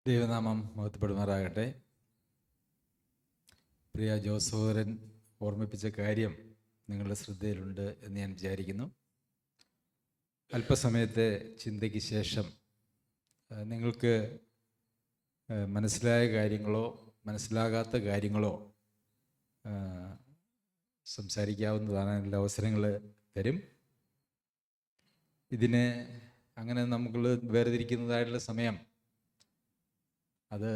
ദൈവനാമം മഹത്വപ്പെടുമാറാകട്ടെ. പ്രിയ ജോസോദരൻ ഓർമ്മിപ്പിച്ച കാര്യം നിങ്ങളുടെ ശ്രദ്ധയിലുണ്ട് എന്ന് ഞാൻ വിചാരിക്കുന്നു. അല്പസമയത്തെ ചിന്തയ്ക്ക് ശേഷം നിങ്ങൾക്ക് മനസ്സിലായ കാര്യങ്ങളോ മനസ്സിലാകാത്ത കാര്യങ്ങളോ സംസാരിക്കാവുന്നതാണ്. എല്ലാ അവസരങ്ങൾ തരും. ഇതിനെ അങ്ങനെ നമ്മൾ വേർതിരിക്കുന്നതായിട്ടുള്ള സമയം അത്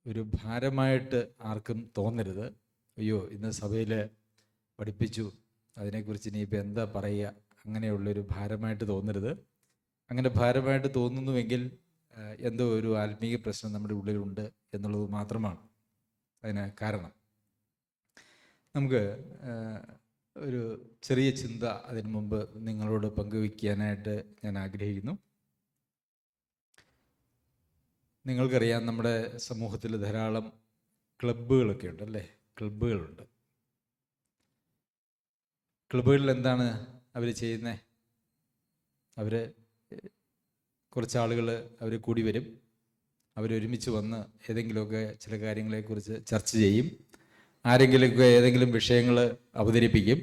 ഒരു ഭാരമായിട്ട് ആർക്കും തോന്നരുത്. അയ്യോ, ഇന്ന് സഭയിൽ പഠിപ്പിച്ചു, അതിനെക്കുറിച്ച് ഇനിയിപ്പോൾ എന്താ പറയുക, അങ്ങനെയുള്ളൊരു ഭാരമായിട്ട് തോന്നരുത്. അങ്ങനെ ഭാരമായിട്ട് തോന്നുന്നുവെങ്കിൽ എന്തോ ഒരു ആത്മീയ പ്രശ്നം നമ്മുടെ ഉള്ളിലുണ്ട് എന്നുള്ളത് മാത്രമാണ് അതിന് കാരണം. നമുക്ക് ഒരു ചെറിയ ചിന്ത അതിനു മുമ്പ് നിങ്ങളോട് പങ്കുവയ്ക്കാനായിട്ട് ഞാൻ ആഗ്രഹിക്കുന്നു. നിങ്ങൾക്കറിയാം, നമ്മുടെ സമൂഹത്തിൽ ധാരാളം ക്ലബ്ബുകളൊക്കെ ഉണ്ട്, അല്ലേ? ക്ലബ്ബുകളുണ്ട്. ക്ലബ്ബുകളിൽ എന്താണ് അവർ ചെയ്യുന്നത്? അവർ കുറച്ച് ആളുകൾ അവർ കൂടി വരും, അവരൊരുമിച്ച് വന്ന് ഏതെങ്കിലുമൊക്കെ ചില കാര്യങ്ങളെക്കുറിച്ച് ചർച്ച ചെയ്യും, ആരെങ്കിലുമൊക്കെ ഏതെങ്കിലും വിഷയങ്ങൾ അവതരിപ്പിക്കും.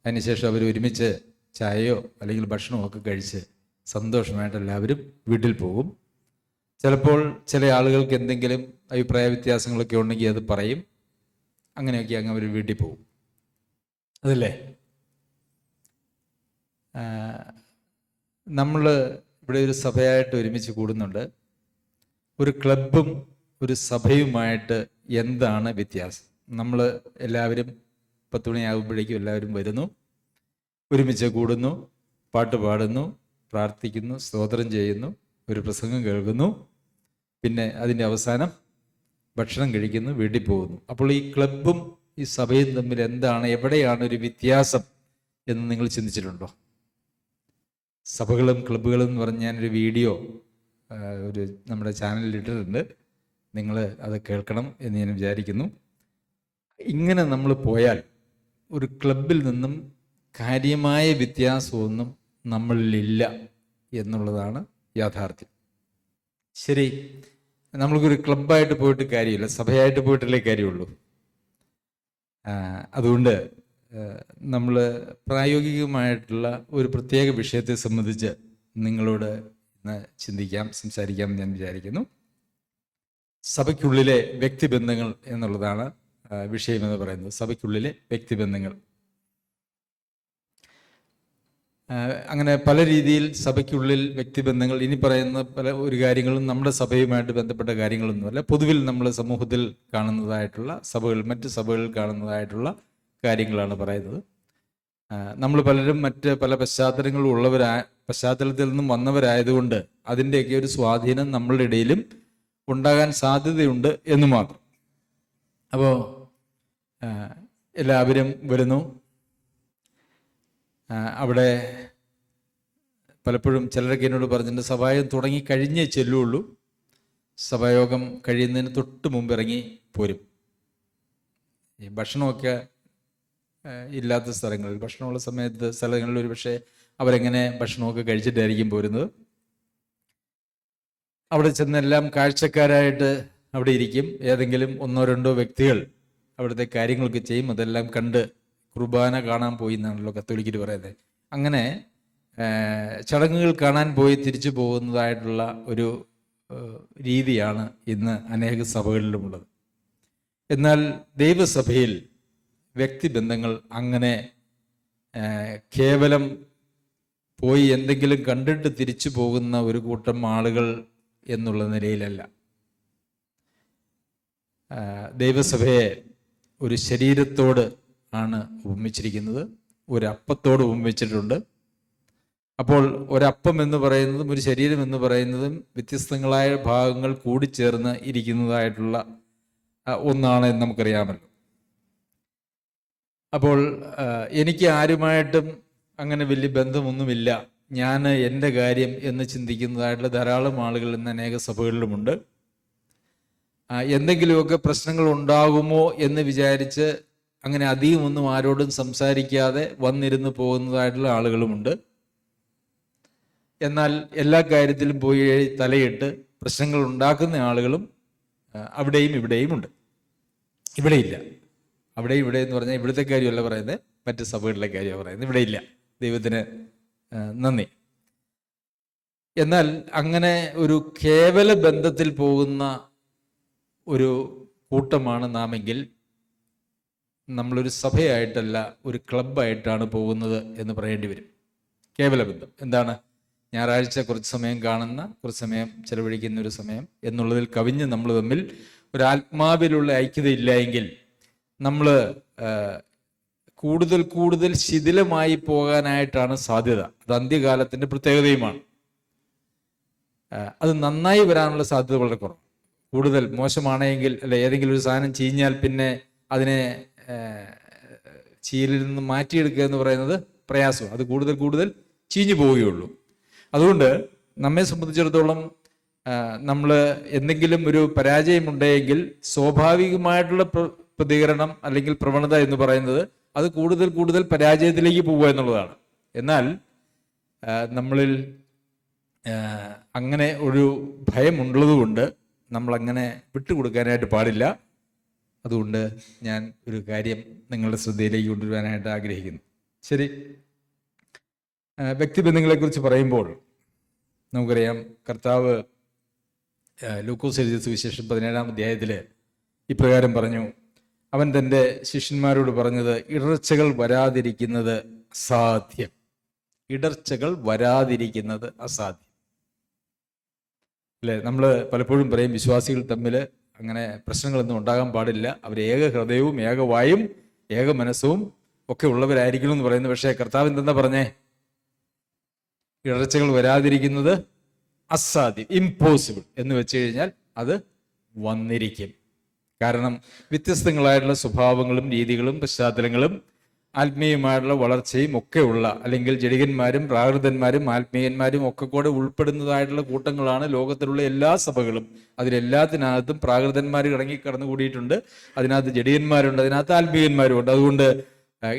അതിനുശേഷം അവർ ഒരുമിച്ച് ചായയോ അല്ലെങ്കിൽ ഭക്ഷണമോ ഒക്കെ കഴിച്ച് സന്തോഷമായിട്ട് എല്ലാവരും വീട്ടിൽ പോകും. ചിലപ്പോൾ ചില ആളുകൾക്ക് എന്തെങ്കിലും അഭിപ്രായ വ്യത്യാസങ്ങളൊക്കെ ഉണ്ടെങ്കിൽ അത് പറയും. അങ്ങനെയൊക്കെ അങ്ങ് അവർ വീട്ടിൽ പോകും, അതല്ലേ? നമ്മൾ ഇവിടെ ഒരു സഭയായിട്ട് ഒരുമിച്ച് കൂടുന്നുണ്ട്. ഒരു ക്ലബും ഒരു സഭയുമായിട്ട് എന്താണ് വ്യത്യാസം? നമ്മൾ എല്ലാവരും 10 മണിയാകുമ്പോഴേക്കും എല്ലാവരും വരുന്നു, ഒരുമിച്ച് കൂടുന്നു, പാട്ട് പാടുന്നു, പ്രാർത്ഥിക്കുന്നു, സ്തോത്രം ചെയ്യുന്നു, ഒരു പ്രസംഗം കേൾക്കുന്നു, പിന്നെ അതിൻ്റെ അവസാനം ഭക്ഷണം കഴിക്കുന്നു, വീട്ടിൽ പോകുന്നു. അപ്പോൾ ഈ ക്ലബും ഈ സഭയും തമ്മിൽ എന്താണ്, എവിടെയാണ് ഒരു വ്യത്യാസം എന്ന് നിങ്ങൾ ചിന്തിച്ചിട്ടുണ്ടോ? സഭകളും ക്ലബ്ബുകളും എന്ന് പറഞ്ഞ് ഞാനൊരു വീഡിയോ നമ്മുടെ ചാനലിൽ ഇട്ടിട്ടുണ്ട്. നിങ്ങൾ അത് കേൾക്കണം എന്ന് ഞാൻ വിചാരിക്കുന്നു. ഇങ്ങനെ നമ്മൾ പോയാൽ ഒരു ക്ലബിൽ നിന്നും കാര്യമായ വ്യത്യാസമൊന്നും നമ്മളിലില്ല എന്നുള്ളതാണ് യാഥാർത്ഥ്യം. ശരി, നമ്മൾക്കൊരു ക്ലബ്ബായിട്ട് പോയിട്ട് കാര്യമില്ല, സഭയായിട്ട് പോയിട്ടല്ലേ കാര്യമുള്ളൂ. അതുകൊണ്ട് നമ്മൾ പ്രായോഗികമായിട്ടുള്ള ഒരു പ്രത്യേക വിഷയത്തെ സംബന്ധിച്ച് നിങ്ങളോട് ഇന്ന് ചിന്തിക്കാം, സംസാരിക്കാം എന്ന് ഞാൻ വിചാരിക്കുന്നു. സഭയ്ക്കുള്ളിലെ വ്യക്തിബന്ധങ്ങൾ എന്നുള്ളതാണ് വിഷയമെന്ന് പറയുന്നത്. സഭയ്ക്കുള്ളിലെ വ്യക്തിബന്ധങ്ങൾ. അങ്ങനെ പല രീതിയിൽ സഭയ്ക്കുള്ളിൽ വ്യക്തിബന്ധങ്ങൾ, ഇനി പറയുന്ന പല ഒരു കാര്യങ്ങളും നമ്മുടെ സഭയുമായിട്ട് ബന്ധപ്പെട്ട കാര്യങ്ങളൊന്നുമല്ല. പൊതുവിൽ നമ്മൾ സമൂഹത്തിൽ കാണുന്നതായിട്ടുള്ള സഭകൾ, മറ്റ് സഭകളിൽ കാണുന്നതായിട്ടുള്ള കാര്യങ്ങളാണ് പറയുന്നത്. നമ്മൾ പലരും മറ്റ് പല പശ്ചാത്തലത്തിൽ നിന്നും വന്നവരായതുകൊണ്ട് അതിൻ്റെയൊക്കെ ഒരു സ്വാധീനം നമ്മളുടെ ഇടയിലും ഉണ്ടാകാൻ സാധ്യതയുണ്ട് എന്ന് മാത്രം. അപ്പോൾ എല്ലാവരും വരുന്നു. അവിടെ പലപ്പോഴും ചിലരൊക്കെ എന്നോട് പറഞ്ഞിട്ടുണ്ട്, സഭായോഗം തുടങ്ങി കഴിഞ്ഞേ ചെല്ലുള്ളൂ, സഭായോഗം കഴിയുന്നതിന് തൊട്ട് മുമ്പ് ഇറങ്ങി പോരും. ഈ ഭക്ഷണമൊക്കെ ഇല്ലാത്ത സ്ഥലങ്ങളിൽ, ഭക്ഷണമുള്ള സ്ഥലങ്ങളിൽ ഒരു പക്ഷേ അവരെങ്ങനെ ഭക്ഷണമൊക്കെ കഴിച്ചിട്ടായിരിക്കും പോരുന്നത്. അവിടെ ചെന്നെല്ലാം കാഴ്ചക്കാരായിട്ട് അവിടെ ഇരിക്കും. ഏതെങ്കിലും 1-2 വ്യക്തികൾ അവിടുത്തെ കാര്യങ്ങളൊക്കെ ചെയ്യും. അതെല്ലാം കണ്ട് കുർബാന കാണാൻ പോയി എന്നാണല്ലോ കത്തോലിക്കർ പറയുന്നത്. അങ്ങനെ ചടങ്ങുകൾ കാണാൻ പോയി തിരിച്ചു പോകുന്നതായിട്ടുള്ള ഒരു രീതിയാണ് ഇന്ന് അനേക സഭകളിലുമുള്ളത്. എന്നാൽ ദൈവസഭയിൽ വ്യക്തിബന്ധങ്ങൾ അങ്ങനെ കേവലം പോയി എന്തെങ്കിലും കണ്ടിട്ട് തിരിച്ചു പോകുന്ന ഒരു കൂട്ടം ആളുകൾ എന്നുള്ള നിലയിലല്ല. ദൈവസഭയെ ഒരു ശരീരത്തോട് ആണ് ഉപമിച്ചിരിക്കുന്നത്, ഒരു അപ്പത്തോട് ഉപമിച്ചിട്ടുണ്ട്. അപ്പോൾ ഒരപ്പം എന്ന് പറയുന്നതും ഒരു ശരീരം എന്ന് പറയുന്നതും വ്യത്യസ്തങ്ങളായ ഭാഗങ്ങൾ കൂടിച്ചേർന്ന് ഇരിക്കുന്നതായിട്ടുള്ള ഒന്നാണ് എന്ന് നമുക്കറിയാമല്ലോ. അപ്പോൾ എനിക്ക് ആരുമായിട്ടും അങ്ങനെ വലിയ ബന്ധമൊന്നുമില്ല, ഞാൻ എൻ്റെ കാര്യം എന്ന് ചിന്തിക്കുന്നതായിട്ടുള്ള ധാരാളം ആളുകൾ ഇന്ന് അനേക സഭകളിലുമുണ്ട്. എന്തെങ്കിലുമൊക്കെ പ്രശ്നങ്ങൾ ഉണ്ടാകുമോ എന്ന് വിചാരിച്ച് അങ്ങനെ അധികമൊന്നും ആരോടും സംസാരിക്കാതെ വന്നിരുന്ന് പോകുന്നതായിട്ടുള്ള ആളുകളുമുണ്ട്. എന്നാൽ എല്ലാ കാര്യത്തിലും പോയി തലയിട്ട് പ്രശ്നങ്ങൾ ഉണ്ടാക്കുന്ന ആളുകളും അവിടെയും ഇവിടെയും ഉണ്ട്. ഇവിടെയില്ല. അവിടെ ഇവിടെ എന്ന് പറഞ്ഞാൽ ഇവിടുത്തെ കാര്യമല്ല പറയുന്നത്, മറ്റ് സഭകളിലെ കാര്യമാണ് പറയുന്നത്. ഇവിടെയില്ല. ദൈവത്തിന് നന്ദി. എന്നാൽ അങ്ങനെ ഒരു കേവല ബന്ധത്തിൽ പോകുന്ന ഒരു കൂട്ടമാണ് നാമെങ്കിൽ നമ്മളൊരു സഭയായിട്ടല്ല ഒരു ക്ലബ്ബായിട്ടാണ് പോകുന്നത് എന്ന് പറയേണ്ടി വരും. കേവല ബന്ധം എന്താണ്? ഞായറാഴ്ച കുറച്ച് സമയം കാണുന്ന, കുറച്ച് സമയം ചെലവഴിക്കുന്ന ഒരു സമയം എന്നുള്ളതിൽ കവിഞ്ഞ് നമ്മൾ തമ്മിൽ ഒരു ആത്മാവിലുള്ള ഐക്യത ഇല്ല എങ്കിൽ നമ്മൾ കൂടുതൽ കൂടുതൽ ശിഥിലമായി പോകാനായിട്ടാണ് സാധ്യത. അത് അന്ത്യകാലത്തിൻ്റെ പ്രത്യേകതയുമാണ്. അത് നന്നായി വരാനുള്ള സാധ്യത വളരെ കുറവ്. കൂടുതൽ മോശമാണെങ്കിൽ, അല്ലെ ഏതെങ്കിലും ഒരു സാധനം ചീഞ്ഞാൽ പിന്നെ അതിനെ ചീലിൽ നിന്ന് മാറ്റിയെടുക്കുക എന്ന് പറയുന്നത് പ്രയാസം. അത് കൂടുതൽ കൂടുതൽ ചീഞ്ഞു പോവുകയുള്ളൂ. അതുകൊണ്ട് നമ്മെ സംബന്ധിച്ചിടത്തോളം നമ്മൾ എന്തെങ്കിലും ഒരു പരാജയമുണ്ടെങ്കിൽ സ്വാഭാവികമായിട്ടുള്ള പ്രതികരണം അല്ലെങ്കിൽ പ്രവണത എന്ന് പറയുന്നത് അത് കൂടുതൽ കൂടുതൽ പരാജയത്തിലേക്ക് പോവുക എന്നുള്ളതാണ്. എന്നാൽ നമ്മളിൽ അങ്ങനെ ഒരു ഭയമുള്ളതുകൊണ്ട് നമ്മളങ്ങനെ വിട്ടുകൊടുക്കാനായിട്ട് പാടില്ല. അതുകൊണ്ട് ഞാൻ ഒരു കാര്യം നിങ്ങളുടെ ശ്രദ്ധയിലേക്ക് കൊണ്ടുവരാനായിട്ട് ആഗ്രഹിക്കുന്നു. ശരി, വ്യക്തിബന്ധങ്ങളെക്കുറിച്ച് പറയുമ്പോൾ നമുക്കറിയാം, കർത്താവ് ലൂക്കോസ് എഴുതിയ സുവിശേഷം 17-ാം അധ്യായത്തിൽ ഇപ്രകാരം പറഞ്ഞു. അവൻ തൻ്റെ ശിഷ്യന്മാരോട് പറഞ്ഞത്, ഇടർച്ചകൾ വരാതിരിക്കുന്നത് അസാധ്യം. ഇടർച്ചകൾ വരാതിരിക്കുന്നത് അസാധ്യം. അല്ലേ? നമ്മൾ പലപ്പോഴും പറയും വിശ്വാസികൾ തമ്മിൽ അങ്ങനെ പ്രശ്നങ്ങളൊന്നും ഉണ്ടാകാൻ പാടില്ല, അവർ ഏക ഹൃദയവും ഏകവായും ഏക മനസ്സും ഒക്കെ ഉള്ളവരായിരിക്കണം എന്ന് പറയുന്നു. പക്ഷേ കർത്താവ് എന്തെന്നാ പറഞ്ഞേ? ഇടർച്ചകൾ വരാതിരിക്കുന്നത് അസാധ്യം, ഇമ്പോസിബിൾ എന്ന് വെച്ച് കഴിഞ്ഞാൽ അത് വന്നിരിക്കും. കാരണം വ്യത്യസ്തങ്ങളായിട്ടുള്ള സ്വഭാവങ്ങളും രീതികളും പശ്ചാത്തലങ്ങളും ആത്മീയമായിട്ടുള്ള വളർച്ചയും ഒക്കെ ഉള്ള, അല്ലെങ്കിൽ ജഡികന്മാരും പ്രാകൃതന്മാരും ആത്മീയന്മാരും ഒക്കെ കൂടെ ഉൾപ്പെടുന്നതായിട്ടുള്ള കൂട്ടങ്ങളാണ് ലോകത്തിലുള്ള എല്ലാ സഭകളും. അതിലെല്ലാത്തിനകത്തും പ്രാകൃതന്മാർ കടന്നുകൂടിയിട്ടുണ്ട്, അതിനകത്ത് ജഡികന്മാരുണ്ട്, അതിനകത്ത് ആത്മീയന്മാരും ഉണ്ട്. അതുകൊണ്ട്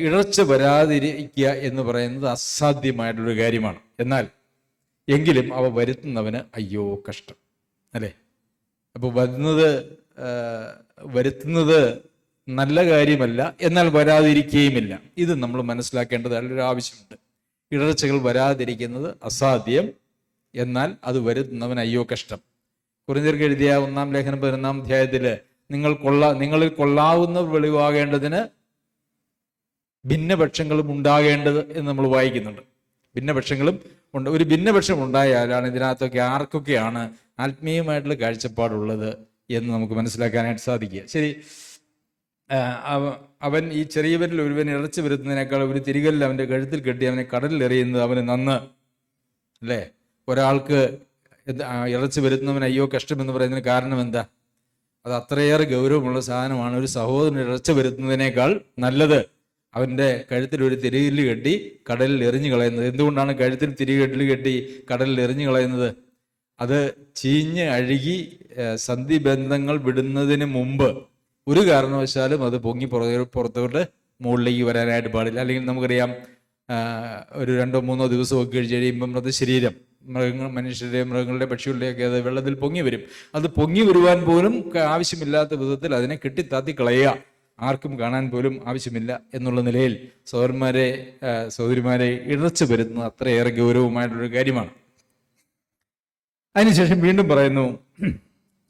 ഇടർച്ച വരാതിരിക്കുക എന്ന് പറയുന്നത് അസാധ്യമായിട്ടുള്ളൊരു കാര്യമാണ്. എന്നാൽ എങ്കിലും അവ വരുത്തുന്നവന് അയ്യോ കഷ്ടം, അല്ലേ? അപ്പോൾ വരുത്തുന്നത് നല്ല കാര്യമല്ല, എന്നാൽ വരാതിരിക്കുകയുമില്ല. ഇത് നമ്മൾ മനസ്സിലാക്കേണ്ടതായിട്ടുള്ള ആവശ്യമുണ്ട്. ഇടർച്ചകൾ വരാതിരിക്കുന്നത് അസാധ്യം, എന്നാൽ അത് വരുത്തുന്നവൻ അയ്യോ കഷ്ടം. കൊരിന്ത്യർക്ക് എഴുതിയ 1-ാം ലേഖനം 11-ാം അധ്യായത്തിൽ നിങ്ങളിൽ കൊള്ളാവുന്ന വെളിവാകേണ്ടതിന് ഭിന്നപക്ഷങ്ങളും ഉണ്ടാകേണ്ടത് എന്ന് നമ്മൾ വായിക്കുന്നുണ്ട്. ഭിന്നപക്ഷങ്ങളും ഉണ്ട്. ഒരു ഭിന്നപക്ഷം ഉണ്ടായാലാണ് ഇതിനകത്തൊക്കെ ആർക്കൊക്കെയാണ് ആത്മീയമായിട്ടുള്ള കാഴ്ചപ്പാടുള്ളത് എന്ന് നമുക്ക് മനസ്സിലാക്കാനായിട്ട് സാധിക്കുക. ശരി, അവൻ ഈ ചെറിയവരിൽ ഒരുവൻ ഇറച്ചി വരുത്തുന്നതിനേക്കാൾ ഒരു തിരികല്ലിൽ അവൻ്റെ കഴുത്തിൽ കെട്ടി അവനെ കടലിൽ എറിയുന്നത് അവന് നന്ന്, അല്ലേ? ഒരാൾക്ക് ഇറച്ചി വരുത്തുന്നവൻ അയ്യോ കഷ്ടം എന്ന് പറയുന്നതിന് കാരണം എന്താ? അത് അത്രയേറെ ഗൗരവമുള്ള സാധനമാണ്. ഒരു സഹോദരൻ ഇറച്ചി വരുത്തുന്നതിനേക്കാൾ നല്ലത് അവൻ്റെ കഴുത്തിൽ ഒരു തിരികല്ല് കെട്ടി കടലിൽ എറിഞ്ഞു കളയുന്നത്. എന്തുകൊണ്ടാണ് കഴുത്തിൽ തിരികല്ല് കെട്ടി കടലിൽ എറിഞ്ഞു കളയുന്നത്? അത് ചീഞ്ഞ് അഴുകി സന്ധിബന്ധങ്ങൾ വിടുന്നതിന് മുമ്പ് ഒരു കാരണവശാലും അത് പൊങ്ങി പുറത്തോട്ട് മുകളിലേക്ക് വരാനായിട്ട് പാടില്ല. അല്ലെങ്കിൽ നമുക്കറിയാം, ഒരു 2-3 ദിവസമൊക്കെ കഴിയുമ്പം അത് ശരീരം മനുഷ്യരുടെ പക്ഷികളുടെയൊക്കെ അത് വെള്ളത്തിൽ പൊങ്ങി വരും. അത് പൊങ്ങി വരുവാൻ പോലും ആവശ്യമില്ലാത്ത വിധത്തിൽ അതിനെ കെട്ടിത്താത്തി കളയുക, ആർക്കും കാണാൻ പോലും ആവശ്യമില്ല എന്നുള്ള നിലയിൽ സഹോദരിമാരെ ഇടർച്ച വരുന്നത് അത്രയേറെ ഗൗരവമായിട്ടുള്ളൊരു കാര്യമാണ്. അതിനുശേഷം വീണ്ടും പറയുന്നു,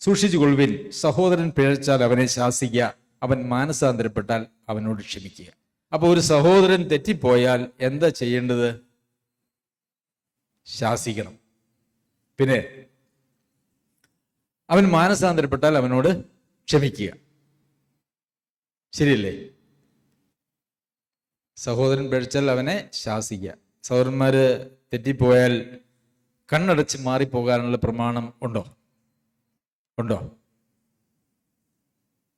സൂക്ഷിച്ചു കൊള്ളുവിൻ, സഹോദരൻ പിഴച്ചാൽ അവനെ ശാസിക്കുക, അവൻ മാനസാന്തരപ്പെട്ടാൽ അവനോട് ക്ഷമിക്കുക. അപ്പോൾ ഒരു സഹോദരൻ തെറ്റിപ്പോയാൽ എന്താ ചെയ്യേണ്ടത്? ശാസിക്കണം. പിന്നെ അവൻ മാനസാന്തരപ്പെട്ടാൽ അവനോട് ക്ഷമിക്കുക. ശരിയല്ലേ? സഹോദരൻ പിഴച്ചാൽ അവനെ ശാസിക്കുക. സഹോദരന്മാര് തെറ്റിപ്പോയാൽ കണ്ണടച്ച് മാറിപ്പോകാനുള്ള പ്രമാണം ഉണ്ടോ?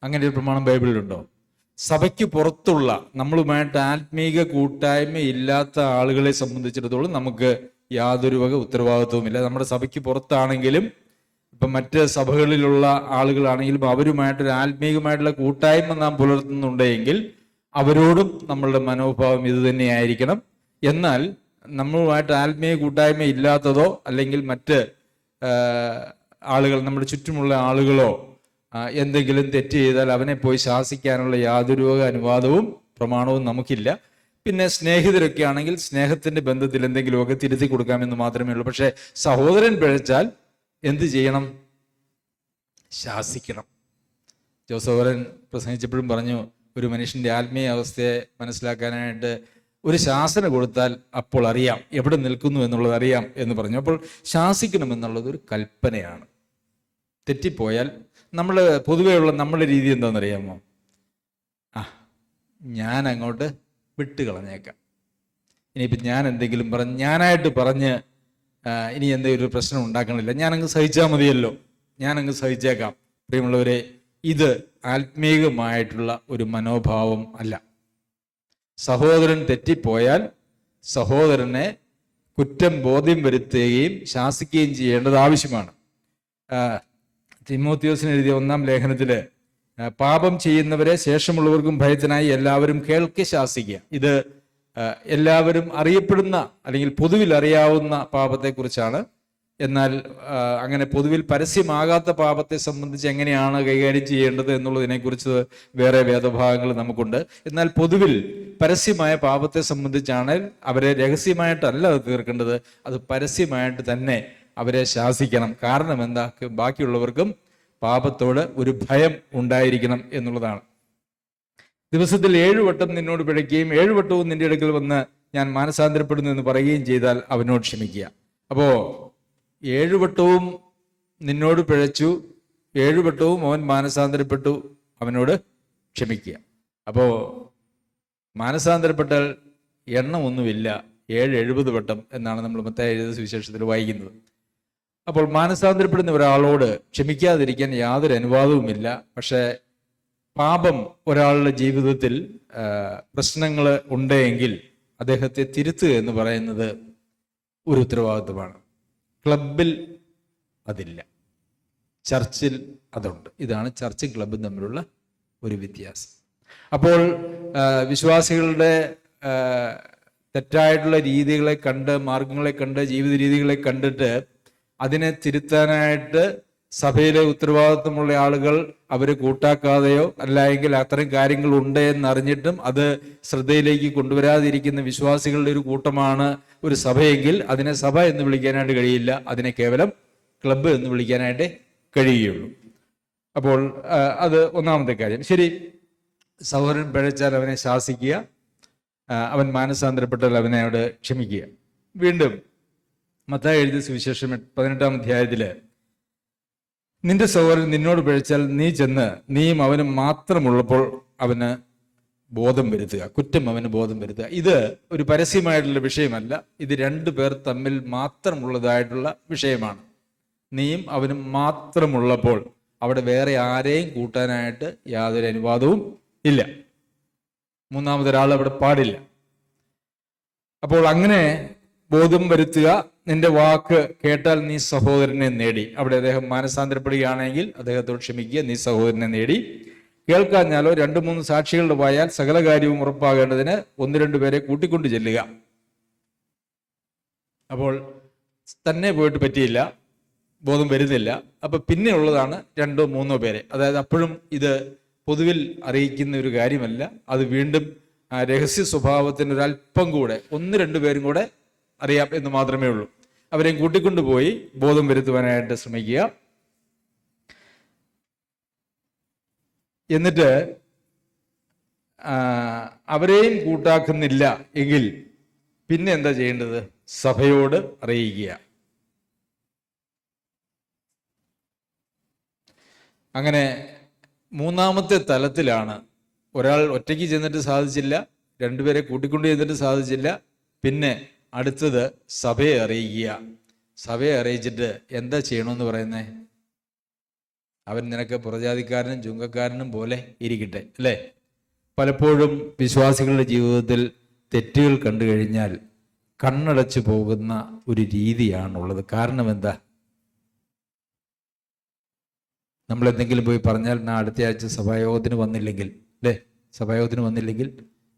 അങ്ങനെ ഒരു പ്രമാണം ബൈബിളിലുണ്ടോ? സഭയ്ക്ക് പുറത്തുള്ള നമ്മളുമായിട്ട് ആത്മീക കൂട്ടായ്മ ഇല്ലാത്ത ആളുകളെ സംബന്ധിച്ചിടത്തോളം നമുക്ക് യാതൊരു വക ഉത്തരവാദിത്വവുമില്ല. നമ്മുടെ സഭയ്ക്ക് പുറത്താണെങ്കിലും ഇപ്പം മറ്റ് സഭകളിലുള്ള ആളുകളാണെങ്കിലും അവരുമായിട്ടൊരു ആത്മീകമായിട്ടുള്ള കൂട്ടായ്മ നാം പുലർത്തുന്നുണ്ടെങ്കിൽ അവരോടും നമ്മളുടെ മനോഭാവം ഇത് തന്നെയായിരിക്കണം. എന്നാൽ നമ്മളുമായിട്ട് ആത്മീയ കൂട്ടായ്മ ഇല്ലാത്തതോ അല്ലെങ്കിൽ മറ്റ് ആളുകൾ, നമ്മുടെ ചുറ്റുമുള്ള ആളുകളോ എന്തെങ്കിലും തെറ്റ് ചെയ്താൽ അവനെ പോയി ശാസിക്കാനുള്ള യാതൊരു അനുവാദവും പ്രമാണവും നമുക്കില്ല. പിന്നെ സ്നേഹിതരൊക്കെ ആണെങ്കിൽ സ്നേഹത്തിന്റെ ബന്ധത്തിൽ എന്തെങ്കിലുമൊക്കെ തിരുത്തി കൊടുക്കാമെന്ന് മാത്രമേ ഉള്ളൂ. പക്ഷെ സഹോദരൻ പിഴച്ചാൽ എന്ത് ചെയ്യണം? ശാസിക്കണം. ജോസഫോരൻ പ്രസംഗിച്ചപ്പോഴും പറഞ്ഞു, ഒരു മനുഷ്യന്റെ ആത്മീയ അവസ്ഥയെ മനസ്സിലാക്കാനായിട്ട് ഒരു ശാസന കൊടുത്താൽ അപ്പോൾ അറിയാം, എവിടെ നിൽക്കുന്നു എന്നുള്ളത് അറിയാം എന്ന് പറഞ്ഞു. അപ്പോൾ ശാസിക്കണമെന്നുള്ളത് ഒരു കൽപ്പനയാണ്. തെറ്റിപ്പോയാൽ നമ്മൾ പൊതുവെയുള്ള നമ്മുടെ രീതി എന്താണെന്നറിയാമോ? ഞാൻ അങ്ങോട്ട് വിട്ടുകളഞ്ഞേക്കാം. ഇനിയിപ്പം ഞാൻ എന്തെങ്കിലും ഞാനായിട്ട് പറഞ്ഞ് ഇനി എന്തെങ്കിലും ഒരു പ്രശ്നം ഉണ്ടാക്കണില്ല, ഞാനങ്ങ് സഹിച്ചാൽ മതിയല്ലോ, ഞാനങ്ങ് സഹിച്ചേക്കാം. പ്രിയമുള്ളവരെ, ഇത് ആത്മീകമായിട്ടുള്ള ഒരു മനോഭാവം അല്ല. സഹോദരൻ തെറ്റിപ്പോയാൽ സഹോദരനെ കുറ്റം ബോധ്യം വരുത്തുകയും ശാസിക്കുകയും ചെയ്യേണ്ടത് ആവശ്യമാണ്. തിമോത്തിയോസിന് എഴുതിയ 1-ാം ലേഖനത്തില് പാപം ചെയ്യുന്നവരെ ശേഷമുള്ളവർക്കും ഭയത്തിനായി എല്ലാവരും കേൾക്കെ ശാസിക്കുക. ഇത് എല്ലാവരും അറിയപ്പെടുന്ന അല്ലെങ്കിൽ പൊതുവിൽ അറിയാവുന്ന പാപത്തെക്കുറിച്ചാണ്. എന്നാൽ അങ്ങനെ പൊതുവിൽ പരസ്യമാകാത്ത പാപത്തെ സംബന്ധിച്ച് എങ്ങനെയാണ് കൈകാര്യം ചെയ്യേണ്ടത് എന്നുള്ളതിനെക്കുറിച്ച് വേറെ വേദഭാഗങ്ങൾ നമുക്കുണ്ട്. എന്നാൽ പൊതുവിൽ പരസ്യമായ പാപത്തെ സംബന്ധിച്ചാണ് അവരെ രഹസ്യമായിട്ടല്ല അത് തീർക്കേണ്ടത്, അത് പരസ്യമായിട്ട് തന്നെ അവരെ ശാസിക്കണം. കാരണം എന്താ? ബാക്കിയുള്ളവർക്കും പാപത്തോട് ഒരു ഭയം ഉണ്ടായിരിക്കണം എന്നുള്ളതാണ്. ദിവസത്തിൽ 7 വട്ടം നിന്നോട് പിഴയ്ക്കുകയും 7 വട്ടവും നിന്റെ അടുക്കൽ വന്ന് ഞാൻ മാനസാന്തരപ്പെടുന്നു എന്ന് പറയുകയും ചെയ്താൽ അവനോട് ക്ഷമിക്കുക. അപ്പോ 7 വട്ടവും നിന്നോട് പിഴച്ചു, 7 വട്ടവും അവൻ മാനസാന്തരപ്പെട്ടു, അവനോട് ക്ഷമിക്കുക. അപ്പോ മാനസാന്തരപ്പെട്ടാൽ എണ്ണമൊന്നുമില്ല, 770 വട്ടം എന്നാണ് നമ്മൾ മത്തായി എഴുതിയ സുവിശേഷത്തിൽ വായിക്കുന്നത്. അപ്പോൾ മാനസാന്തരപ്പെടുന്ന ഒരാളോട് ക്ഷമിക്കാതിരിക്കാൻ യാതൊരു അനുവാദവുമില്ല. പക്ഷേ പാപം ഒരാളുടെ ജീവിതത്തിൽ പ്രശ്നങ്ങൾ ഉണ്ടെങ്കിൽ അദ്ദേഹത്തെ തിരുത്തുക എന്ന് പറയുന്നത് ഒരു ഉത്തരവാദിത്വമാണ്. ക്ലബിൽ അതില്ല, ചർച്ചിൽ അതുണ്ട്. ഇതാണ് ചർച്ചും ക്ലബും തമ്മിലുള്ള ഒരു വ്യത്യാസം. അപ്പോൾ വിശ്വാസികളുടെ തെറ്റായിട്ടുള്ള രീതികളെ കണ്ട്, മാർഗങ്ങളെ കണ്ട്, ജീവിത രീതികളെ കണ്ടിട്ട് അതിനെ തിരുത്താനായിട്ട് സഭയിലെ ഉത്തരവാദിത്വമുള്ള ആളുകൾ അവരെ കൂട്ടാക്കാതെയോ അല്ലെങ്കിൽ അത്തരം കാര്യങ്ങൾ ഉണ്ട് എന്നറിഞ്ഞിട്ടും അത് ശ്രദ്ധയിലേക്ക് കൊണ്ടുവരാതിരിക്കുന്ന വിശ്വാസികളുടെ ഒരു കൂട്ടമാണ് ഒരു സഭയെങ്കിൽ അതിനെ സഭ എന്ന് വിളിക്കാനായിട്ട് കഴിയില്ല, അതിനെ കേവലം ക്ലബ്ബ് എന്ന് വിളിക്കാനായിട്ട് കഴിയുകയുള്ളൂ. അപ്പോൾ അത് ഒന്നാമത്തെ കാര്യം. ശരി, സഹോദരൻ പിഴച്ചാൽ അവനെ ശാസിക്കുക, അവൻ മാനസാന്തരപ്പെട്ടാൽ അവനെ അവിടെ ക്ഷമിക്കുക. വീണ്ടും മത്തായി എഴുതിയ സുവിശേഷം 18-ാം അധ്യായത്തില് നിന്റെ സഹോദരൻ നിന്നോട് പിഴച്ചാൽ നീ ചെന്ന് നീയും അവനും മാത്രമുള്ളപ്പോൾ അവന് ബോധം വരുത്തുക, കുറ്റം അവന് ബോധം വരുത്തുക. ഇത് ഒരു പരസ്യമായിട്ടുള്ള വിഷയമല്ല, ഇത് 2 പേർ തമ്മിൽ മാത്രമുള്ളതായിട്ടുള്ള വിഷയമാണ്. നീയും അവനും മാത്രമുള്ളപ്പോൾ അവിടെ വേറെ ആരെയും കൂട്ടാനായിട്ട് യാതൊരു അനുവാദവും ഇല്ല, മൂന്നാമതൊരാൾ അവിടെ പാടില്ല. അപ്പോൾ അങ്ങനെ ബോധം വരുത്തുക. നിന്റെ വാക്ക് കേട്ടാൽ നീ സഹോദരനെ നേടി. അവിടെ അദ്ദേഹം മാനസാന്തരപ്പെടുകയാണെങ്കിൽ അദ്ദേഹത്തോട് ക്ഷമിക്കുക, നീ സഹോദരനെ നേടി. കേൾക്കാഞ്ഞാലോ 2-3 സാക്ഷികളുടെ വായാൽ സകല കാര്യവും ഉറപ്പാകേണ്ടതിന് 1-2 പേരെ കൂട്ടിക്കൊണ്ടു ചെല്ലുക. അപ്പോൾ തന്നെ പോയിട്ട് പറ്റിയില്ല, ബോധം വരുന്നില്ല, അപ്പൊ പിന്നെ ഉള്ളതാണ് 2-3 പേരെ. അതായത് അപ്പോഴും ഇത് പൊതുവിൽ അറിയിക്കുന്ന ഒരു കാര്യമല്ല, അത് വീണ്ടും രഹസ്യ സ്വഭാവത്തിന് ഒരല്പം കൂടെ 1-2 പേരും കൂടെ അറിയാം എന്ന് മാത്രമേ ഉള്ളൂ. അവരെയും കൂട്ടിക്കൊണ്ടുപോയി ബോധം വരുത്തുവാനായിട്ട് ശ്രമിക്കുക. എന്നിട്ട് അവരെയും കൂട്ടാക്കുന്നില്ല എങ്കിൽ പിന്നെ എന്താ ചെയ്യേണ്ടത്? സഭയോട് അറിയിക്കുക. അങ്ങനെ മൂന്നാമത്തെ തലത്തിലാണ് ഒരാൾ ഒറ്റയ്ക്ക് ചെന്നിട്ട് സാധിച്ചില്ല, 2 പേരെ കൂട്ടിക്കൊണ്ട് ചെന്നിട്ട് സാധിച്ചില്ല, പിന്നെ അടുത്തത് സഭയെ അറിയിക്കുക. സഭയെ അറിയിച്ചിട്ട് എന്താ ചെയ്യണമെന്ന് പറയുന്നേ? അവൻ നിനക്ക് പുറജാതിക്കാരനും ചുങ്കക്കാരനും പോലെ ഇരിക്കട്ടെ, അല്ലേ? പലപ്പോഴും വിശ്വാസികളുടെ ജീവിതത്തിൽ തെറ്റുകൾ കണ്ടു കഴിഞ്ഞാൽ കണ്ണടച്ചു പോകുന്ന ഒരു രീതിയാണുള്ളത്. കാരണം എന്താ? നമ്മൾ എന്തെങ്കിലും പോയി പറഞ്ഞാൽ അടുത്ത ആഴ്ച സഭായോഗത്തിന് വന്നില്ലെങ്കിൽ, അല്ലേ, സഭായോഗത്തിന് വന്നില്ലെങ്കിൽ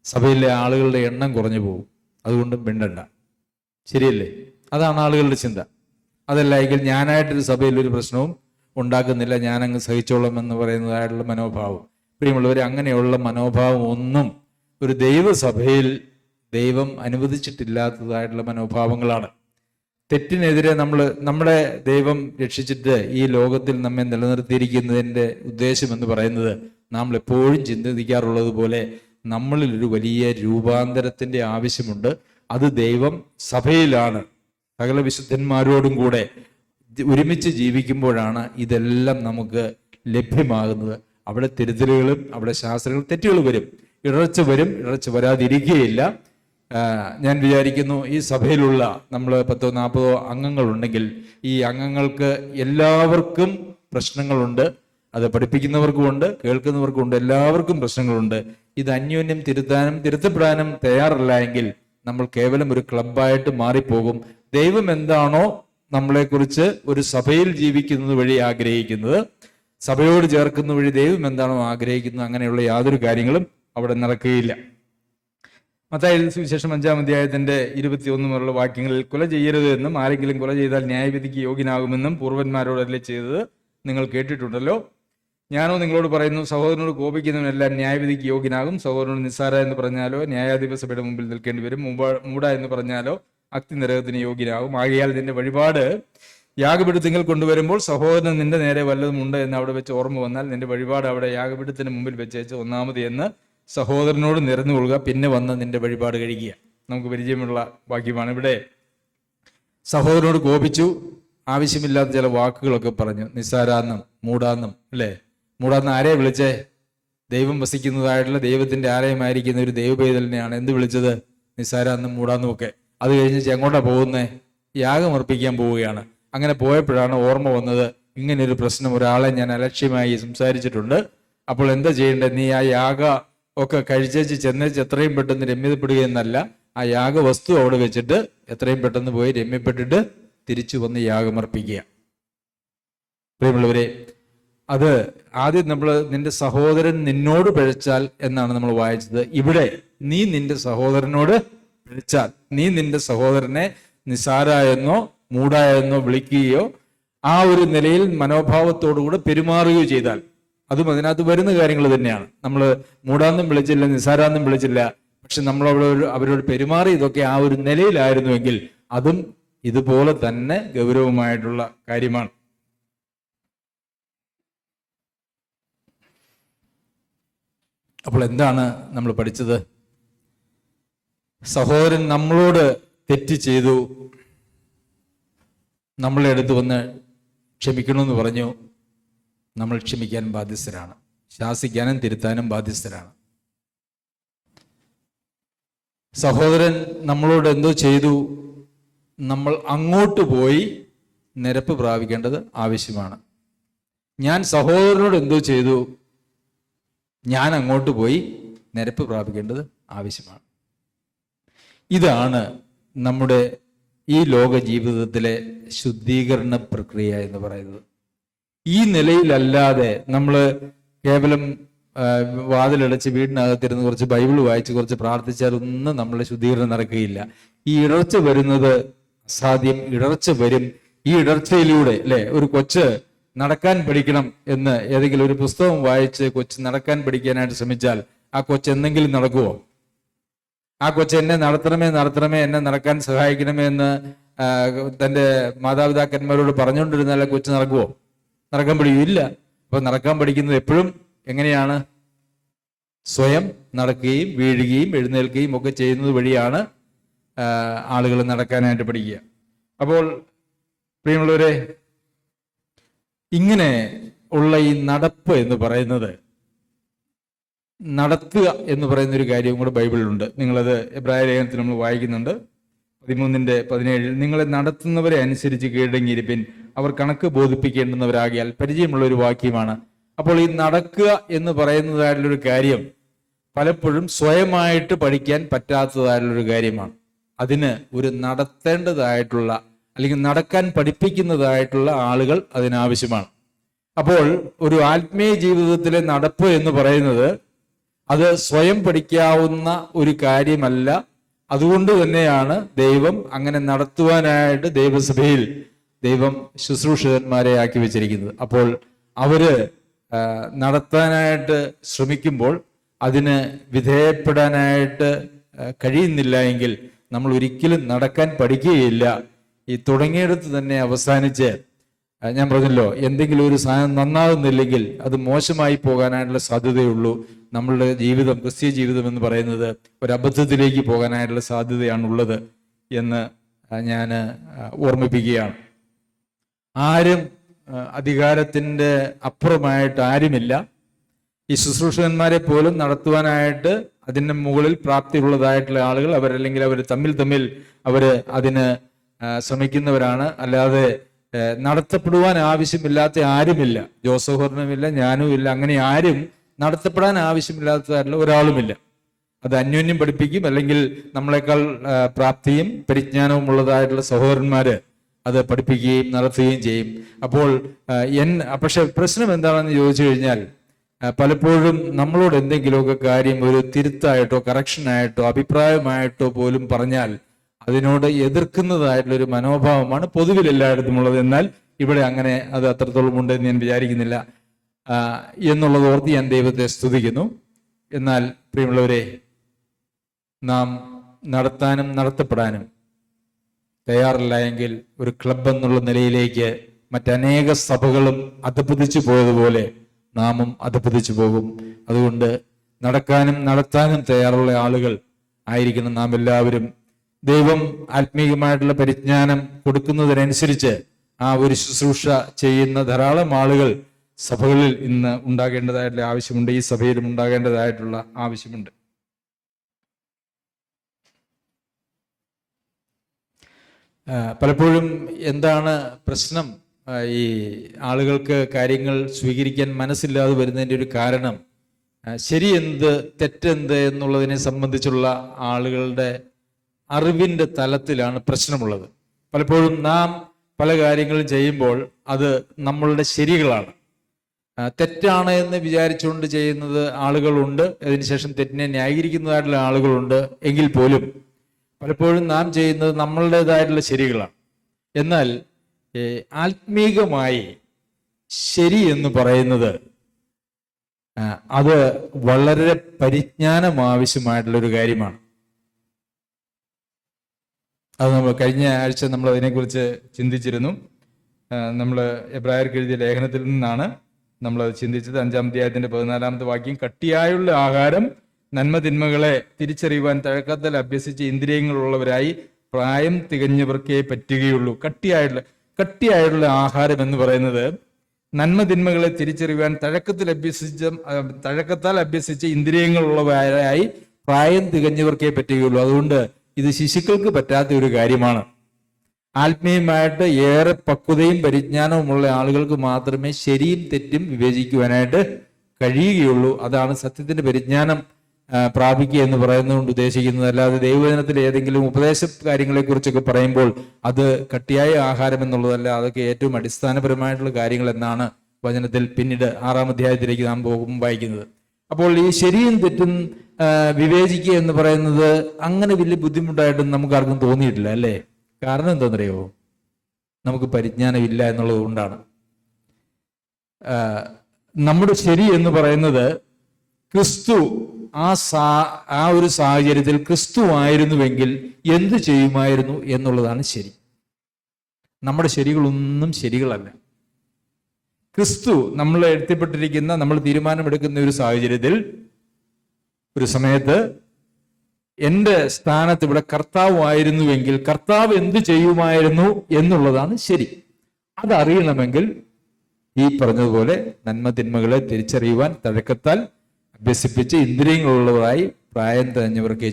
സഭയിലെ ആളുകളുടെ എണ്ണം കുറഞ്ഞു പോകും, അതുകൊണ്ടും മിണ്ടണ്ട. ശരിയല്ലേ? അതാണ് ആളുകളുടെ ചിന്ത. അതല്ല എങ്കിൽ ഞാനായിട്ടൊരു സഭയിൽ ഒരു പ്രശ്നവും ഉണ്ടാക്കുന്നില്ല, ഞാനങ്ങ് സഹിച്ചോളാം എന്ന് പറയുന്നതായിട്ടുള്ള മനോഭാവം. പ്രിയമുള്ളവർ, അങ്ങനെയുള്ള മനോഭാവം ഒന്നും ഒരു ദൈവസഭയിൽ ദൈവം അനുവദിച്ചിട്ടില്ലാത്തതായിട്ടുള്ള മനോഭാവങ്ങളാണ്. തെറ്റിനെതിരെ നമ്മുടെ ദൈവം രക്ഷിച്ചിട്ട് ഈ ലോകത്തിൽ നമ്മെ നിലനിർത്തിയിരിക്കുന്നതിൻ്റെ ഉദ്ദേശം എന്ന് പറയുന്നത് നാം എപ്പോഴും ചിന്തിക്കാറുള്ളത് പോലെ നമ്മളിൽ ഒരു വലിയ രൂപാന്തരത്തിൻ്റെ ആവശ്യമുണ്ട്. അത് ദൈവം സഭയിലാണ് സകല വിശുദ്ധന്മാരോടും കൂടെ ഒരുമിച്ച് ജീവിക്കുമ്പോഴാണ് ഇതെല്ലാം നമുക്ക് ലഭ്യമാകുന്നത്. അവിടെ തിരുത്തലുകളും അവിടെ ശാസ്ത്രങ്ങളും തെറ്റുകൾ വരും, ഇടർച്ച വരും, ഇടർച്ച വരാതിരിക്കുകയില്ല. ഞാൻ വിചാരിക്കുന്നു ഈ സഭയിലുള്ള നമ്മൾ 10-40 അംഗങ്ങളുണ്ടെങ്കിൽ ഈ അംഗങ്ങൾക്ക് എല്ലാവർക്കും പ്രശ്നങ്ങളുണ്ട്. അത് പഠിപ്പിക്കുന്നവർക്കുമുണ്ട്, കേൾക്കുന്നവർക്കുമുണ്ട്, എല്ലാവർക്കും പ്രശ്നങ്ങളുണ്ട്. ഇത് അന്യോന്യം തിരുത്താനും തിരുത്തപ്പെടാനും തയ്യാറല്ല എങ്കിൽ നമ്മൾ കേവലം ഒരു ക്ലബായിട്ട് മാറിപ്പോകും. ദൈവം എന്താണോ നമ്മളെക്കുറിച്ച് ഒരു സഭയിൽ ജീവിക്കുന്നത് വഴി ആഗ്രഹിക്കുന്നത്, സഭയോട് ചേർക്കുന്ന വഴി ദൈവം എന്താണോ ആഗ്രഹിക്കുന്നത്, അങ്ങനെയുള്ള യാതൊരു കാര്യങ്ങളും അവിടെ നടക്കുകയില്ല. മത്തായി സുവിശേഷം 5-ാം അധ്യായത്തിന്റെ 21 മുതലുള്ള വാക്യങ്ങളിൽ കൊല ചെയ്യരുത് എന്നും ആരെങ്കിലും കൊല ചെയ്താൽ ന്യായവിധിക്ക് യോഗ്യനാകുമെന്നും പൂർവന്മാരോടല്ലേ ചെയ്തത് നിങ്ങൾ കേട്ടിട്ടുണ്ടല്ലോ. ഞാനോ നിങ്ങളോട് പറയുന്നു, സഹോദരനോട് കോപിക്കുന്നവനെല്ലാം ന്യായവിധിക്ക് യോഗ്യനാകും. സഹോദരനോട് നിസ്സാര എന്ന് പറഞ്ഞാലോ ന്യായാധിപ സഭയുടെ മുമ്പിൽ നിൽക്കേണ്ടി വരും. മൂട എന്ന് പറഞ്ഞാലോ അഗ്നി നരകത്തിന് യോഗ്യനാകും. ആകയാൽ നിന്റെ വഴിപാട് യാഗപീഠത്തിങ്കൽ കൊണ്ടുവരുമ്പോൾ സഹോദരൻ നിന്റെ നേരെ വല്ലതുമുണ്ട് എന്ന് അവിടെ വെച്ച് ഓർമ്മ വന്നാൽ നിന്റെ വഴിപാട് അവിടെ യാഗപീഠത്തിന് മുമ്പിൽ വെച്ചേച്ച് ഒന്നാമത് എന്ന് സഹോദരനോട് നിരന്നു കൊള്ളുക, പിന്നെ വന്ന് നിന്റെ വഴിപാട് കഴിക്കുക. നമുക്ക് പരിചയമുള്ള വാക്യമാണ്. ഇവിടെ സഹോദരനോട് കോപിച്ചു, ആവശ്യമില്ലാത്ത ചില വാക്കുകളൊക്കെ പറഞ്ഞു, നിസ്സാരാന്നും മൂടാന്നും, അല്ലേ? മൂടാന്ന് ആരെയെ വിളിച്ചേ? ദൈവം വസിക്കുന്നതായിട്ടുള്ള ദൈവത്തിന്റെ ആലയമായിരിക്കുന്ന ഒരു ദൈവപൈതലിനെയാണ് എന്ത് വിളിച്ചത്? നിസ്സാരാന്നും മൂടാന്നും ഒക്കെ. അത് കഴിഞ്ഞ് എങ്ങോട്ടാ പോകുന്നേ? യാഗമർപ്പിക്കാൻ പോവുകയാണ്. അങ്ങനെ പോയപ്പോഴാണ് ഓർമ്മ വന്നത്, ഇങ്ങനൊരു പ്രശ്നം ഒരാളെ ഞാൻ അലക്ഷ്യമായി സംസാരിച്ചിട്ടുണ്ട്. അപ്പോൾ എന്താ ചെയ്യേണ്ടത്? നീ ആ യാഗ ഒക്കെ കഴിച്ചേച്ച് ചെന്നേച്ച് എത്രയും പെട്ടെന്ന് രമ്യതപ്പെടുക എന്നല്ല, ആ യാഗവസ്തു അവിടെ വെച്ചിട്ട് എത്രയും പെട്ടെന്ന് പോയി രമ്യപ്പെട്ടിട്ട് തിരിച്ചു വന്ന് യാഗമർപ്പിക്കുക. പ്രിയമുള്ളവരെ, അത് ആദ്യം നമ്മൾ നിന്റെ സഹോദരൻ നിന്നോട് പിഴച്ചാൽ എന്നാണ് നമ്മൾ വായിച്ചത്. ഇവിടെ നീ നിന്റെ സഹോദരനോട് പിഴച്ചാൽ, നീ നിന്റെ സഹോദരനെ നിസാരായെന്നോ മൂടായെന്നോ വിളിക്കുകയോ ആ ഒരു നിലയിൽ മനോഭാവത്തോടുകൂടെ പെരുമാറുകയോ ചെയ്താൽ, അതും അതിനകത്ത് വരുന്ന കാര്യങ്ങൾ തന്നെയാണ്. നമ്മൾ മൂടാന്നും വിളിച്ചില്ല, നിസാരാന്നും വിളിച്ചില്ല, പക്ഷെ നമ്മൾ അവരോട് പെരുമാറി ഇതൊക്കെ ആ ഒരു നിലയിലായിരുന്നുവെങ്കിൽ അതും ഇതുപോലെ തന്നെ ഗൗരവമായിട്ടുള്ള കാര്യമാണ്. അപ്പോൾ എന്താണ് നമ്മൾ പഠിച്ചത്? സഹോദരൻ നമ്മളോട് തെറ്റ് ചെയ്തു, നമ്മളെ അടുത്ത് വന്ന് ക്ഷമിക്കണമെന്ന് പറഞ്ഞു, നമ്മൾ ക്ഷമിക്കാൻ ബാധ്യസ്ഥരാണ്, ശാസിക്കാനും തിരുത്താനും ബാധ്യസ്ഥരാണ്. സഹോദരൻ നമ്മളോട് എന്തോ ചെയ്തു, നമ്മൾ അങ്ങോട്ട് പോയി നിരപ്പ് പ്രാപിക്കേണ്ടത് ആവശ്യമാണ്. ഞാൻ സഹോദരനോട് എന്തോ ചെയ്തു, ഞാൻ അങ്ങോട്ട് പോയി നിരപ്പ് പ്രാപിക്കേണ്ടത് ആവശ്യമാണ്. ഇതാണ് നമ്മുടെ ഈ ലോക ജീവിതത്തിലെ ശുദ്ധീകരണ പ്രക്രിയ എന്ന് പറയുന്നത്. ഈ നിലയിലല്ലാതെ നമ്മൾ കേവലം വാതിലടച്ച് വീടിനകത്തിരുന്ന് കുറച്ച് ബൈബിൾ വായിച്ച് കുറച്ച് പ്രാർത്ഥിച്ചാൽ ഒന്നും നമ്മളെ ശുദ്ധീകരണം നടക്കുകയില്ല. ഈ ഇടർച്ച വരുന്നത് അസാധ്യം. ഇടർച്ച വരും. ഈ ഇടർച്ചയിലൂടെ, അല്ലെ, ഒരു കൊച്ച് നടക്കാൻ പഠിക്കണം എന്ന് ഏതെങ്കിലും ഒരു പുസ്തകം വായിച്ച് കൊച്ച് നടക്കാൻ പഠിക്കാനായിട്ട് ശ്രമിച്ചാൽ ആ കൊച്ച് എന്തെങ്കിലും നടക്കുമോ? ആ കൊച്ച് എന്നെ നടത്തണമേ, എന്നെ നടക്കാൻ സഹായിക്കണമേ എന്ന് തൻ്റെ മാതാപിതാക്കന്മാരോട് പറഞ്ഞുകൊണ്ടിരുന്നാൽ കൊച്ച് നടക്കുമോ? നടക്കാൻ പഠിക്കില്ല. അപ്പൊ നടക്കാൻ പഠിക്കുന്നത് എപ്പോഴും എങ്ങനെയാണ്? സ്വയം നടക്കുകയും വീഴുകയും എഴുന്നേൽക്കുകയും ഒക്കെ ചെയ്യുന്നത് വഴിയാണ് ആളുകൾ നടക്കാനായിട്ട് പഠിക്കുക. അപ്പോൾ പ്രിയമുള്ളവരെ, ഇങ്ങനെ ഉള്ള ഈ നടപ്പ് എന്ന് പറയുന്നത്, നടത്തുക എന്ന് പറയുന്ന ഒരു കാര്യവും കൂടെ ബൈബിളിലുണ്ട്. നിങ്ങളത് എബ്രായ ലേഖനത്തിൽ നമ്മൾ വായിക്കുന്നുണ്ട്. 13:17 നിങ്ങളെ നടത്തുന്നവരെ അനുസരിച്ച് കീഴടങ്ങിയിരിപ്പിൻ, അവർ കണക്ക് ബോധിപ്പിക്കേണ്ടുന്നവരാകിയാൽ. പരിചയമുള്ള ഒരു വാക്യമാണ്. അപ്പോൾ ഈ നടക്കുക എന്ന് പറയുന്നതായിട്ടുള്ളൊരു കാര്യം പലപ്പോഴും സ്വയമായിട്ട് പഠിക്കാൻ പറ്റാത്തതായിട്ടുള്ളൊരു കാര്യമാണ്. അതിന് ഒരു നടത്തേണ്ടതായിട്ടുള്ള അല്ലെങ്കിൽ നടക്കാൻ പഠിപ്പിക്കുന്നതായിട്ടുള്ള ആളുകൾ അതിനാവശ്യമാണ്. അപ്പോൾ ഒരു ആത്മീയ ജീവിതത്തിലെ നടപ്പ് എന്ന് പറയുന്നത് അത് സ്വയം പഠിക്കാവുന്ന ഒരു കാര്യമല്ല. അതുകൊണ്ട് തന്നെയാണ് ദൈവം അങ്ങനെ നടത്തുവാനായിട്ട് ദൈവസഭയിൽ ദൈവം ശുശ്രൂഷകന്മാരെ ആക്കി വെച്ചിരിക്കുന്നത്. അപ്പോൾ അവര് നടത്താനായിട്ട് ശ്രമിക്കുമ്പോൾ അതിന് വിധേയപ്പെടാനായിട്ട് കഴിയുന്നില്ല എങ്കിൽ നമ്മൾ ഒരിക്കലും നടക്കാൻ പഠിക്കുകയില്ല. ഈ തുടങ്ങിയെടുത്ത് തന്നെ അവസാനിച്ച്, ഞാൻ പറഞ്ഞല്ലോ, എന്തെങ്കിലും ഒരു സാധനം നന്നാകുന്നില്ലെങ്കിൽ അത് മോശമായി പോകാനായിട്ടുള്ള സാധ്യതയുള്ളൂ. നമ്മളുടെ ജീവിതം, ക്രിസ്തീയ ജീവിതം എന്ന് പറയുന്നത് ഒരു അബദ്ധത്തിലേക്ക് പോകാനായിട്ടുള്ള സാധ്യതയാണുള്ളത് എന്ന് ഞാൻ ഓർമ്മിപ്പിക്കുകയാണ്. ആരും അധികാരത്തിൻ്റെ അപ്പുറമായിട്ട് ആരുമില്ല. ഈ ശുശ്രൂഷകന്മാരെ പോലും നടത്തുവാനായിട്ട് അതിൻ്റെ മുകളിൽ പ്രാപ്തിയുള്ളതായിട്ടുള്ള ആളുകൾ അവരല്ലെങ്കിൽ അവർ തമ്മിൽ അവർ അതിന് ശ്രമിക്കുന്നവരാണ്. അല്ലാതെ നടത്തപ്പെടുവാൻ ആവശ്യമില്ലാത്ത ആരുമില്ല. ജോസഫറിനുമില്ല, ഞാനും ഇല്ല. അങ്ങനെ ആരും നടത്തപ്പെടാൻ ആവശ്യമില്ലാത്തതായിട്ടുള്ള ഒരാളുമില്ല. അത് അന്യോന്യം പഠിപ്പിക്കും, അല്ലെങ്കിൽ നമ്മളെക്കാൾ പ്രാപ്തിയും പരിജ്ഞാനവും ഉള്ളതായിട്ടുള്ള സഹോദരന്മാര് അത് പഠിപ്പിക്കുകയും നടത്തുകയും ചെയ്യും. അപ്പോൾ പക്ഷെ പ്രശ്നം എന്താണെന്ന് ചോദിച്ചു കഴിഞ്ഞാൽ, പലപ്പോഴും നമ്മളോട് എന്തെങ്കിലുമൊക്കെ കാര്യം ഒരു തിരുത്തായിട്ടോ കറക്ഷനായിട്ടോ അഭിപ്രായമായിട്ടോ പോലും പറഞ്ഞാൽ അതിനോട് എതിർക്കുന്നതായിട്ടുള്ളൊരു മനോഭാവമാണ് പൊതുവിൽ എല്ലായിടത്തും ഉള്ളത്. എന്നാൽ ഇവിടെ അങ്ങനെ അത് അത്രത്തോളം ഉണ്ടെന്ന് ഞാൻ വിചാരിക്കുന്നില്ല എന്നുള്ളത് ഓർത്ത് ഞാൻ ദൈവത്തെ സ്തുതിക്കുന്നു. എന്നാൽ പ്രിയമുള്ളവരെ, നാം നടത്താനും നടത്തപ്പെടാനും തയ്യാറില്ല എങ്കിൽ ഒരു ക്ലബ് എന്നുള്ള നിലയിലേക്ക് മറ്റനേക സഭകളും അധപ്പതിച്ചു പോയതുപോലെ നാമും അധപ്പതിച്ചു പോകും. അതുകൊണ്ട് നടക്കാനും നടത്താനും തയ്യാറുള്ള ആളുകൾ ആയിരിക്കണം നാം എല്ലാവരും. ദൈവം ആത്മീയമായിട്ടുള്ള പരിജ്ഞാനം കൊടുക്കുന്നതിനനുസരിച്ച് ആ ഒരു ശുശ്രൂഷ ചെയ്യുന്ന ധാരാളം ആളുകൾ സഭകളിൽ ഇന്ന് ഉണ്ടാകേണ്ടതായിട്ടുള്ള ആവശ്യമുണ്ട്. ഈ സഭയിലും ഉണ്ടാകേണ്ടതായിട്ടുള്ള ആവശ്യമുണ്ട്. പലപ്പോഴും എന്താണ് പ്രശ്നം? ഈ ആളുകൾക്ക് കാര്യങ്ങൾ സ്വീകരിക്കാൻ മനസ്സില്ലാതെ വരുന്നതിൻ്റെ ഒരു കാരണം ശരിയെന്ത് തെറ്റെന്ത് എന്നുള്ളതിനെ സംബന്ധിച്ചുള്ള ആളുകളുടെ അറിവിൻ്റെ തലത്തിലാണ് പ്രശ്നമുള്ളത്. പലപ്പോഴും നാം പല കാര്യങ്ങളും ചെയ്യുമ്പോൾ അത് നമ്മളുടെ ശരികളാണ്. തെറ്റാണ് എന്ന് വിചാരിച്ചുകൊണ്ട് ചെയ്യുന്നത് ആളുകളുണ്ട്, അതിനുശേഷം തെറ്റിനെ ന്യായീകരിക്കുന്നതായിട്ടുള്ള ആളുകളുണ്ട്. എങ്കിൽ പോലും പലപ്പോഴും നാം ചെയ്യുന്നത് നമ്മളുടേതായിട്ടുള്ള ശരികളാണ്. എന്നാൽ ആത്മീകമായി ശരി എന്ന് പറയുന്നത് അത് വളരെ പരിജ്ഞാനം ആവശ്യമായിട്ടുള്ളൊരു കാര്യമാണ്. അത് നമ്മൾ കഴിഞ്ഞ ആഴ്ച നമ്മൾ അതിനെക്കുറിച്ച് ചിന്തിച്ചിരുന്നു. നമ്മൾ എബ്രായർക്ക് എഴുതിയ ലേഖനത്തിൽ നിന്നാണ് നമ്മളത് ചിന്തിച്ചത്. 5-ാം അധ്യായത്തിന്റെ 14-ാമത്തെ വാക്യം, കട്ടിയായുള്ള ആഹാരം നന്മ തിന്മകളെ തിരിച്ചറിയുവാൻ തഴക്കത്തിൽ അഭ്യസിച്ച ഇന്ദ്രിയങ്ങളുള്ളവരായി പ്രായം തികഞ്ഞവർക്കേ പറ്റുകയുള്ളൂ. കട്ടിയായുള്ള ആഹാരം എന്ന് പറയുന്നത് നന്മ തിന്മകളെ തിരിച്ചറിയുവാൻ തഴക്കത്താൽ അഭ്യസിച്ച ഇന്ദ്രിയങ്ങളുള്ളവരായി പ്രായം തികഞ്ഞവർക്കേ പറ്റുകയുള്ളൂ. അതുകൊണ്ട് ഇത് ശിശുക്കൾക്ക് പറ്റാത്ത ഒരു കാര്യമാണ്. ആത്മീയമായിട്ട് ഏറെ പക്വതയും പരിജ്ഞാനവുമുള്ള ആളുകൾക്ക് മാത്രമേ ശരിയും തെറ്റും വിവേചിക്കുവാനായിട്ട് കഴിയുകയുള്ളൂ. അതാണ് സത്യത്തിന്റെ പരിജ്ഞാനം പ്രാപിക്കുക എന്ന് പറയുന്നതുകൊണ്ട് ഉദ്ദേശിക്കുന്നത്. അല്ലാതെ ദൈവവചനത്തിൽ ഏതെങ്കിലും ഉപദേശ കാര്യങ്ങളെ കുറിച്ചൊക്കെ പറയുമ്പോൾ അത് കട്ടിയായ ആഹാരം എന്നുള്ളതല്ല. അതൊക്കെ ഏറ്റവും അടിസ്ഥാനപരമായിട്ടുള്ള കാര്യങ്ങൾ എന്നാണ് വചനത്തിൽ പിന്നീട് 6-ാം അധ്യായത്തിലേക്ക് നാം വായിക്കുന്നത്. അപ്പോൾ ഈ ശരിയും തെറ്റും വിവേചിക്കുക എന്ന് പറയുന്നത് അങ്ങനെ വലിയ ബുദ്ധിമുട്ടായിട്ടും നമുക്ക് ആർക്കും തോന്നിയിട്ടില്ല, അല്ലേ? കാരണം എന്താണെന്നറിയോ? നമുക്ക് പരിജ്ഞാനമില്ല എന്നുള്ളത് കൊണ്ടാണ്. നമ്മുടെ ശരി എന്ന് പറയുന്നത് ക്രിസ്തു ആ ഒരു സാഹചര്യത്തിൽ ക്രിസ്തു ആയിരുന്നുവെങ്കിൽ എന്തു ചെയ്യുമായിരുന്നു എന്നുള്ളതാണ് ശരി. നമ്മുടെ ശരികളൊന്നും ശരികളല്ല. ക്രിസ്തു നമ്മൾ എഴുത്തപ്പെട്ടിരിക്കുന്ന, നമ്മൾ തീരുമാനമെടുക്കുന്ന ഒരു സാഹചര്യത്തിൽ, ഒരു സമയത്ത് എൻ്റെ സ്ഥാനത്ത് ഇവിടെ കർത്താവ് ആയിരുന്നുവെങ്കിൽ കർത്താവ് എന്ത് ചെയ്യുമായിരുന്നു എന്നുള്ളതാണ് ശരി. അതറിയണമെങ്കിൽ ഈ പറഞ്ഞതുപോലെ നന്മ തിന്മകളെ തിരിച്ചറിയുവാൻ തഴക്കത്താൽ അഭ്യസിപ്പിച്ച് ഇന്ദ്രിയങ്ങളുള്ളവരായി പ്രായം തികഞ്ഞവർക്കേ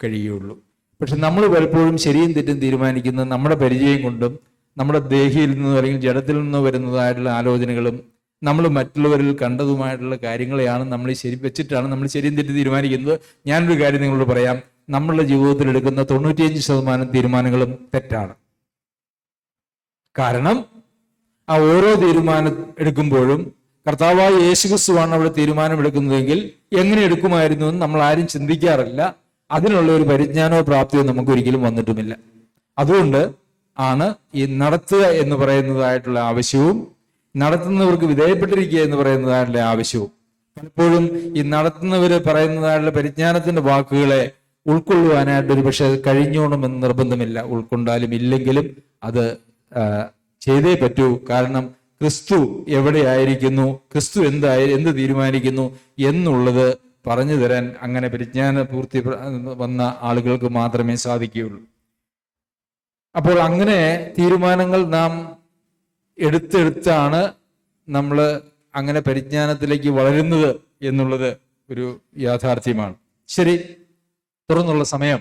കഴിയുള്ളൂ. പക്ഷെ നമ്മൾ പലപ്പോഴും ശരിയും തെറ്റും തീരുമാനിക്കുന്നത് നമ്മുടെ പരിചയം കൊണ്ടും നമ്മുടെ ദേഹിയിൽ നിന്നും അല്ലെങ്കിൽ ജഡത്തിൽ നിന്നോ വരുന്നതായിട്ടുള്ള ആലോചനകളും നമ്മൾ മറ്റുള്ളവരിൽ കണ്ടതുമായിട്ടുള്ള കാര്യങ്ങളെയാണ് നമ്മൾ ശരി വെച്ചിട്ടാണ് നമ്മൾ ശരിയും തെറ്റും തീരുമാനിക്കുന്നത്. ഞാനൊരു കാര്യം നിങ്ങളോട് പറയാം, നമ്മളുടെ ജീവിതത്തിൽ എടുക്കുന്ന 95% തീരുമാനങ്ങളും തെറ്റാണ്. കാരണം ആ ഓരോ തീരുമാനം എടുക്കുമ്പോഴും കർത്താവായ യേശുക്രിസ്തുവാണ് അവിടെ തീരുമാനമെടുക്കുന്നതെങ്കിൽ എങ്ങനെ എടുക്കുമായിരുന്നു എന്ന് നമ്മൾ ആരും ചിന്തിക്കാറില്ല. അതിനുള്ള ഒരു പരിജ്ഞാനമോ പ്രാപ്തിയോ നമുക്ക് ഒരിക്കലും വന്നിട്ടുമില്ല. അതുകൊണ്ട് ആണ് ഈ നടത്തുക എന്ന് പറയുന്നതായിട്ടുള്ള ആവശ്യവും നടത്തുന്നവർക്ക് വിധേയപ്പെട്ടിരിക്കുക എന്ന് പറയുന്നതായിട്ടുള്ള ആവശ്യവും. പലപ്പോഴും ഈ നടത്തുന്നവര് പറയുന്നതായിട്ടുള്ള പരിജ്ഞാനത്തിന്റെ വാക്കുകളെ ഉൾക്കൊള്ളുവാനായിട്ട് ഒരു പക്ഷെ കഴിഞ്ഞോണമെന്ന് നിർബന്ധമില്ല. ഉൾക്കൊണ്ടാലും ഇല്ലെങ്കിലും അത് ചെയ്തേ പറ്റൂ. കാരണം ക്രിസ്തു എവിടെയായിരിക്കുന്നു, ക്രിസ്തു എന്ത് തീരുമാനിക്കുന്നു എന്നുള്ളത് പറഞ്ഞു തരാൻ അങ്ങനെ പരിജ്ഞാന പൂർത്തി വന്ന ആളുകൾക്ക് മാത്രമേ സാധിക്കുകയുള്ളൂ. അപ്പോൾ അങ്ങനെ തീരുമാനങ്ങൾ നാം എടുത്താണ് നമ്മൾ അങ്ങനെ പരിജ്ഞാനത്തിലേക്ക് വളരുന്നത് എന്നുള്ളത് ഒരു യാഥാർത്ഥ്യമാണ്. ശരി, തുറന്നുള്ള സമയം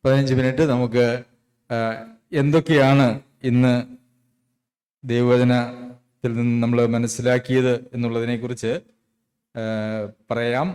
15 മിനിറ്റ്. നമുക്ക് എന്തൊക്കെയാണ് ഇന്ന് ദൈവവചനത്തിൽ നിന്ന് നമ്മൾ മനസ്സിലാക്കിയത് എന്നുള്ളതിനെ കുറിച്ച് പറയാം.